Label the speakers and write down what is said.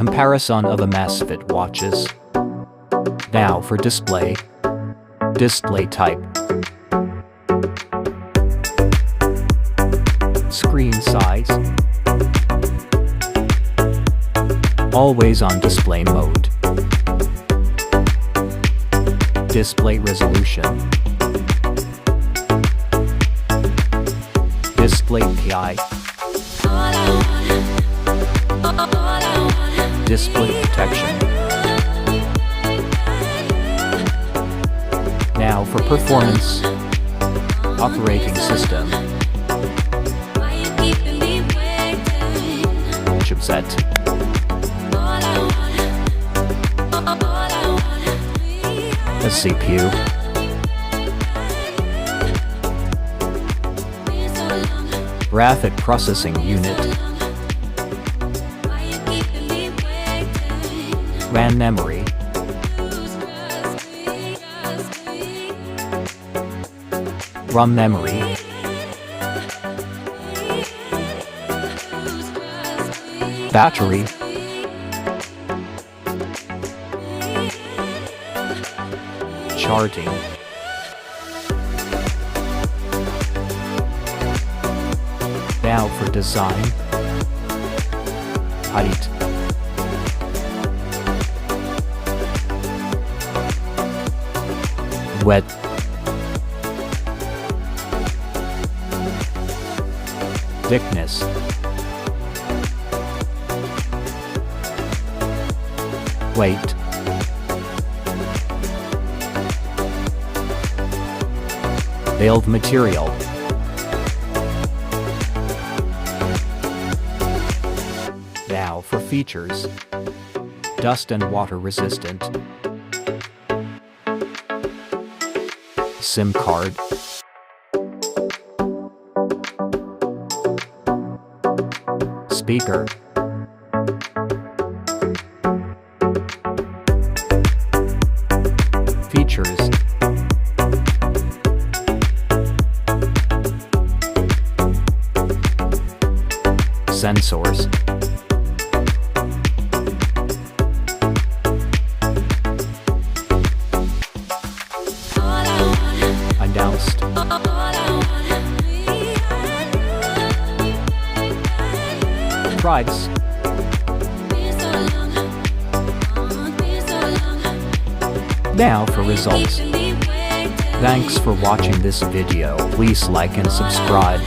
Speaker 1: Comparison of Amazfit watches. Now for display. Display type. Screen size. Always on display mode. Display resolution. Display PI. Display protection. Now for performance. Operating system. Chipset. The CPU. Graphic processing unit. RAM memory. ROM memory. Battery. Charging. Now for design. Height. Width. Thickness. Weight. Build material. Now for features. Dust and water resistant. SIM card. Speaker. Features. Sensors. Announced. Price. Now for results. Thanks for watching this video. Please like and subscribe.